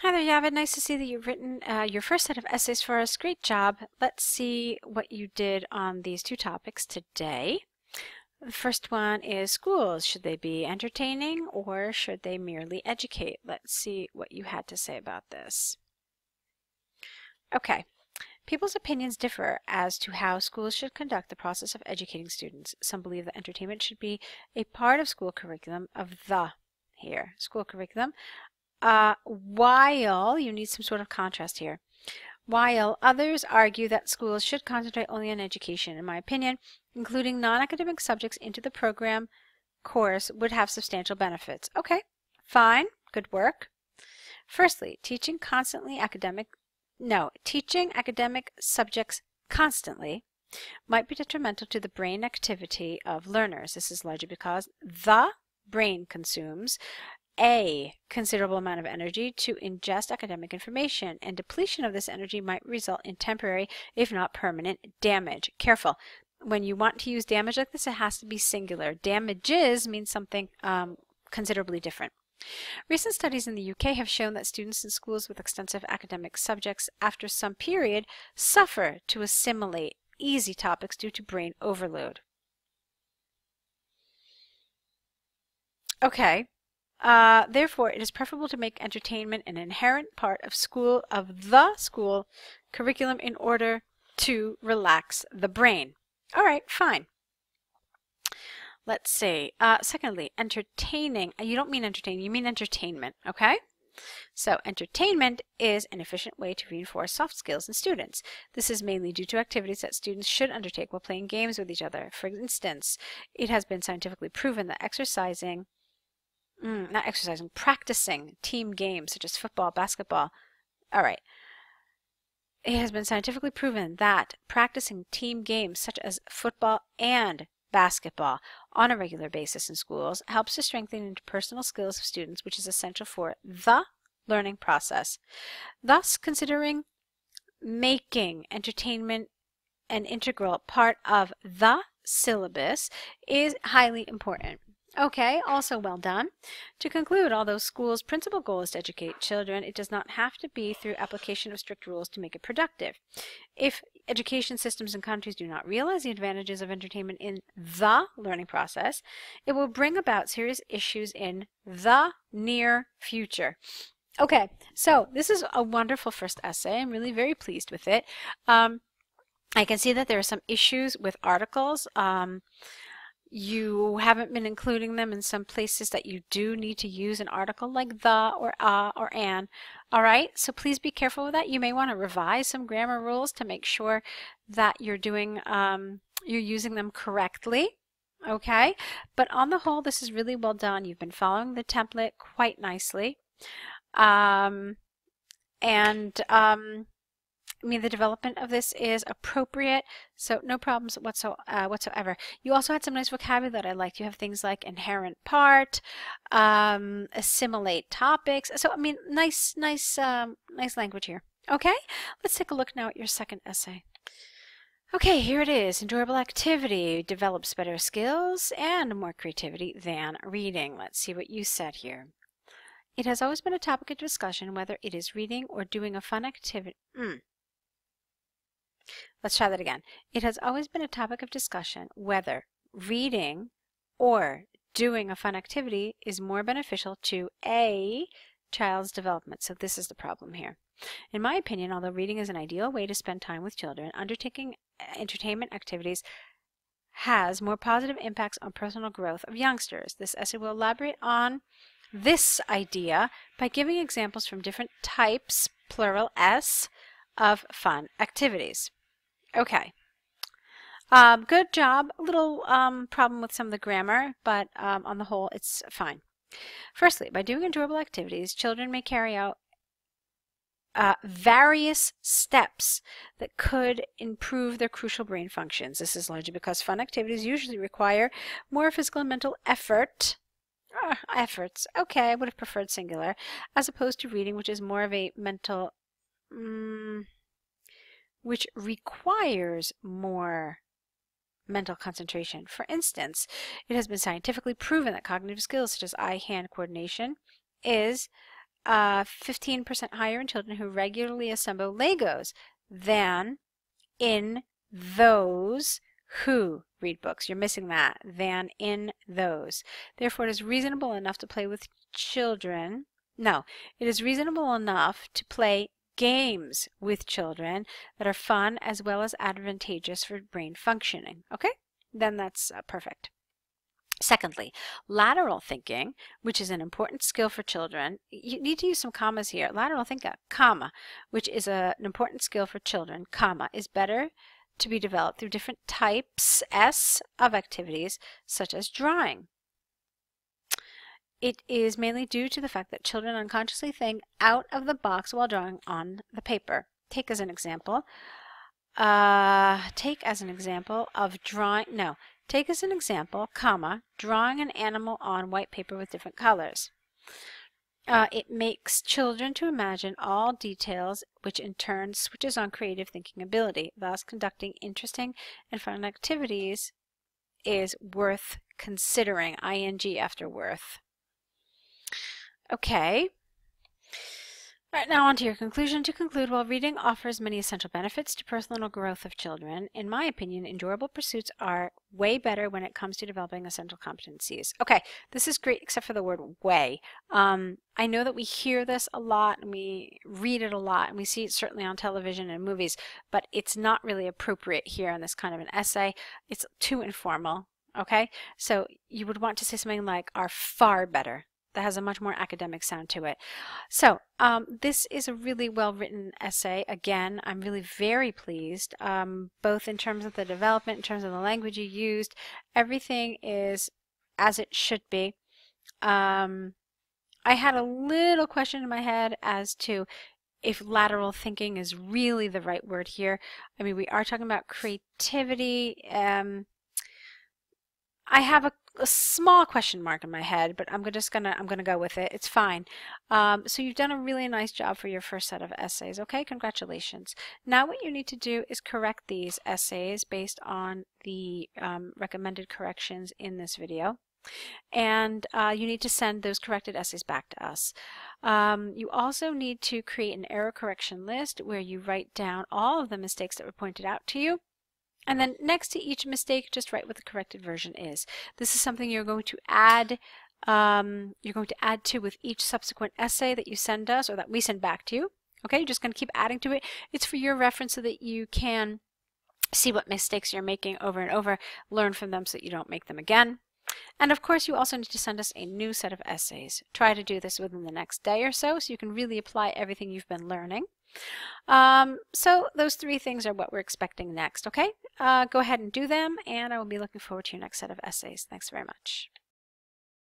Hi there, Javid. Nice to see that you've written your first set of essays for us. Great job. Let's see what you did on these two topics today. The first one is schools. Should they be entertaining or should they merely educate? Let's see what you had to say about this. Okay. People's opinions differ as to how schools should conduct the process of educating students. Some believe that entertainment should be a part of school curriculum school curriculum. While you need some sort of contrast here. While others argue that schools should concentrate only on education, in my opinion, including non-academic subjects into the program course would have substantial benefits. Okay, fine, good work. Firstly, teaching academic subjects constantly might be detrimental to the brain activity of learners. This is largely because the brain consumes a considerable amount of energy to ingest academic information, and depletion of this energy might result in temporary, if not permanent, damage. Careful. When you want to use damage like this, it has to be singular. Damages means something considerably different. Recent studies in the UK have shown that students in schools with extensive academic subjects, after some period, suffer to assimilate easy topics due to brain overload. Okay. Therefore, it is preferable to make entertainment an inherent part of the school curriculum in order to relax the brain. All right, fine. Let's see. Secondly, entertaining. You don't mean entertaining, you mean entertainment, okay? So entertainment is an efficient way to reinforce soft skills in students. This is mainly due to activities that students should undertake while playing games with each other. For instance, it has been scientifically proven that practicing team games such as football, basketball. All right. It has been scientifically proven that practicing team games such as football and basketball on a regular basis in schools helps to strengthen interpersonal skills of students, which is essential for the learning process. Thus, considering making entertainment an integral part of the syllabus is highly important. Okay, also well done. To conclude, although school's principal goal is to educate children, it does not have to be through application of strict rules to make it productive. If education systems and countries do not realize the advantages of entertainment in the learning process, it will bring about serious issues in the near future. Okay, so this is a wonderful first essay. I'm really very pleased with it. I can see that there are some issues with articles. You haven't been including them in some places that you do need to use an article like the or an. All right, so please be careful with that. You may want to revise some grammar rules to make sure that you're using them correctly. Okay, but on the whole, this is really well done. You've been following the template quite nicely. I mean, the development of this is appropriate, so no problems whatsoever. You also had some nice vocabulary that I liked. You have things like inherent part, assimilate topics. So, I mean, nice language here. Okay, let's take a look now at your second essay. Okay, here it is. Enjoyable activity develops better skills and more creativity than reading. Let's see what you said here. It has always been a topic of discussion whether it is reading or doing a fun activity. Let's try that again. It has always been a topic of discussion whether reading or doing a fun activity is more beneficial to a child's development. So this is the problem here. In my opinion, although reading is an ideal way to spend time with children, undertaking entertainment activities has more positive impacts on personal growth of youngsters. This essay will elaborate on this idea by giving examples from different types, plural S, of fun activities. Okay. Good job. A little problem with some of the grammar, but on the whole, it's fine. Firstly, by doing enjoyable activities, children may carry out various steps that could improve their crucial brain functions. This is largely because fun activities usually require more physical and mental efforts. Okay, I would have preferred singular, as opposed to reading, which is more of a mental, which requires more mental concentration. For instance, it has been scientifically proven that cognitive skills such as eye-hand coordination is 15% higher in children who regularly assemble Legos than in those who read books. You're missing that. Than in those. Therefore, it is reasonable enough to play with children. No, it is reasonable enough to play games with children that are fun as well as advantageous for brain functioning. Okay? Then that's perfect. Secondly, lateral thinking, which is an important skill for children. You need to use some commas here. Lateral thinking, comma, which is an important skill for children, comma, is better to be developed through different types, of activities, such as drawing. It is mainly due to the fact that children unconsciously think out of the box while drawing on the paper. Take as an example of drawing, no, take as an example, comma, drawing an animal on white paper with different colors. It makes children to imagine all details, which in turn switches on creative thinking ability. Thus, conducting interesting and fun activities is worth considering, ing after worth. Okay. Right, now on to your conclusion. To conclude, while reading offers many essential benefits to personal growth of children, in my opinion, enjoyable pursuits are way better when it comes to developing essential competencies. Okay, this is great except for the word way. I know that we hear this a lot and we read it a lot and we see it certainly on television and movies, but it's not really appropriate here in this kind of an essay. It's too informal, okay? So you would want to say something like are far better. That has a much more academic sound to it. So this is a really well-written essay. Again, I'm really very pleased, both in terms of the development, in terms of the language you used. Everything is as it should be. I had a little question in my head as to if lateral thinking is really the right word here. I mean, we are talking about creativity. I have a small question mark in my head, but I'm gonna go with it. It's fine. So you've done a really nice job for your first set of essays. Okay, congratulations. Now what you need to do is correct these essays based on the recommended corrections in this video. And you need to send those corrected essays back to us. You also need to create an error correction list where you write down all of the mistakes that were pointed out to you. And then next to each mistake, just write what the corrected version is. This is something you're going to add to with each subsequent essay that you send us or that we send back to you. Okay, you're just going to keep adding to it. It's for your reference so that you can see what mistakes you're making over and over, learn from them so that you don't make them again. And of course, you also need to send us a new set of essays. Try to do this within the next day or so you can really apply everything you've been learning. So those three things are what we're expecting next, okay? Go ahead and do them, and I will be looking forward to your next set of essays. Thanks very much.